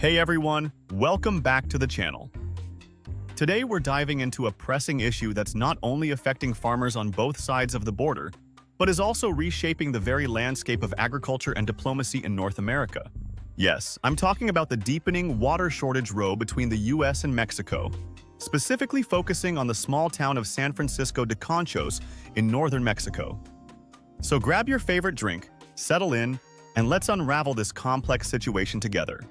Hey everyone, welcome back to the channel. Today we're diving into a pressing issue that's not only affecting farmers on both sides of the border, but is also reshaping the very landscape of agriculture and diplomacy in North America. Yes, I'm talking about the deepening water shortage row between the US and Mexico, specifically focusing on the small town of San Francisco de Conchos in northern Mexico. So grab your favorite drink, settle in, and let's unravel this complex situation together.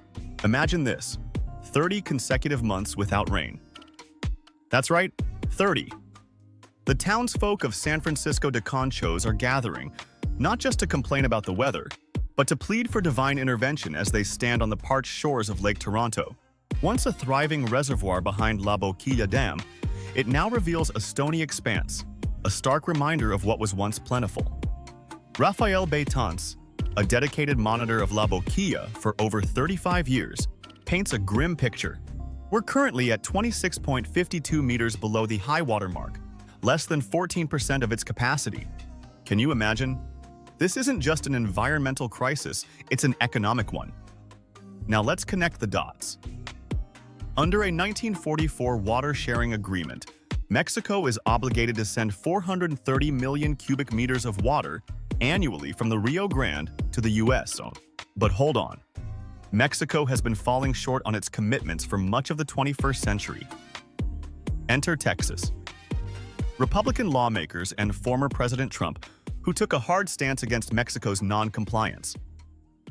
Imagine this, 30 consecutive months without rain. That's right, 30. The townsfolk of San Francisco de Conchos are gathering, not just to complain about the weather, but to plead for divine intervention as they stand on the parched shores of Lake Toronto. Once a thriving reservoir behind La Boquilla Dam, it now reveals a stony expanse, a stark reminder of what was once plentiful. Rafael Betance, a dedicated monitor of La Boquilla for over 35 years, paints a grim picture. We're currently at 26.52 meters below the high water mark, less than 14% of its capacity. Can you imagine? This isn't just an environmental crisis, it's an economic one. Now let's connect the dots. Under a 1944 water-sharing agreement, Mexico is obligated to send 430 million cubic meters of water annually from the Rio Grande to the US. But hold on. Mexico has been falling short on its commitments for much of the 21st century. Enter Texas. Republican lawmakers and former President Trump, who took a hard stance against Mexico's non-compliance.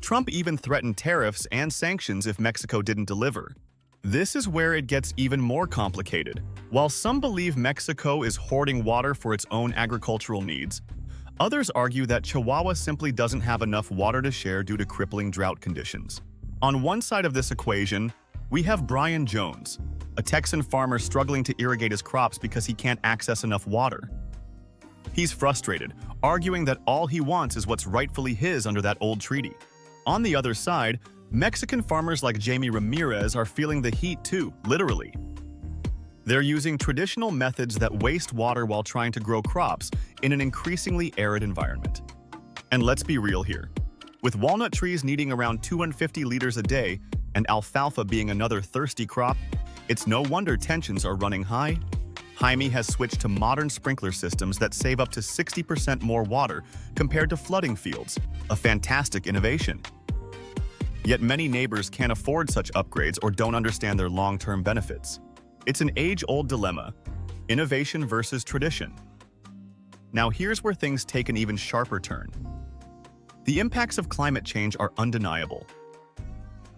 Trump even threatened tariffs and sanctions if Mexico didn't deliver. This is where it gets even more complicated. While some believe Mexico is hoarding water for its own agricultural needs, others argue that Chihuahua simply doesn't have enough water to share due to crippling drought conditions. On one side of this equation, we have Brian Jones, a Texan farmer struggling to irrigate his crops because he can't access enough water. He's frustrated, arguing that all he wants is what's rightfully his under that old treaty. On the other side, Mexican farmers like Jaime Ramirez are feeling the heat too, literally. They're using traditional methods that waste water while trying to grow crops in an increasingly arid environment. And let's be real here. With walnut trees needing around 250 liters a day and alfalfa being another thirsty crop, it's no wonder tensions are running high. Jaime has switched to modern sprinkler systems that save up to 60% more water compared to flooding fields, a fantastic innovation. Yet many neighbors can't afford such upgrades or don't understand their long-term benefits. It's an age-old dilemma, innovation versus tradition. Now here's where things take an even sharper turn. The impacts of climate change are undeniable.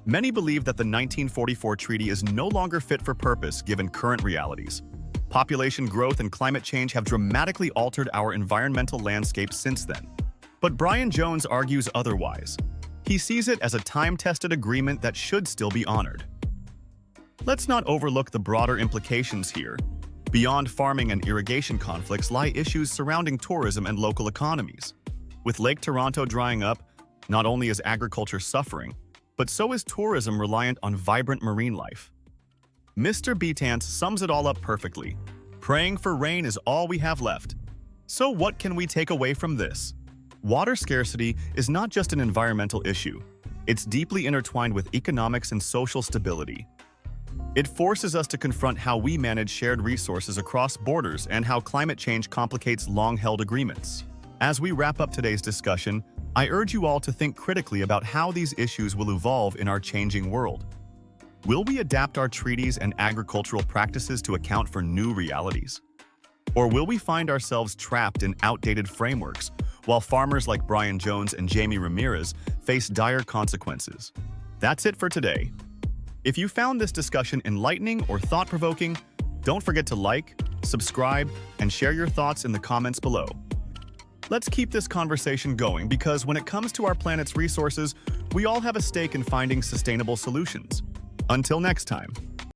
Many believe that the 1944 treaty is no longer fit for purpose given current realities. Population growth and climate change have dramatically altered our environmental landscape since then. But Brian Jones argues otherwise. He sees it as a time-tested agreement that should still be honored. Let's not overlook the broader implications here. Beyond farming and irrigation conflicts lie issues surrounding tourism and local economies. With Lake Toronto drying up, not only is agriculture suffering, but so is tourism reliant on vibrant marine life. Mr. Betance sums it all up perfectly. Praying for rain is all we have left. So what can we take away from this? Water scarcity is not just an environmental issue. It's deeply intertwined with economics and social stability. It forces us to confront how we manage shared resources across borders and how climate change complicates long-held agreements. As we wrap up today's discussion, I urge you all to think critically about how these issues will evolve in our changing world. Will we adapt our treaties and agricultural practices to account for new realities? Or will we find ourselves trapped in outdated frameworks, while farmers like Brian Jones and Jaime Ramirez face dire consequences? That's it for today. If you found this discussion enlightening or thought-provoking, don't forget to like, subscribe, and share your thoughts in the comments below. Let's keep this conversation going because when it comes to our planet's resources, we all have a stake in finding sustainable solutions. Until next time.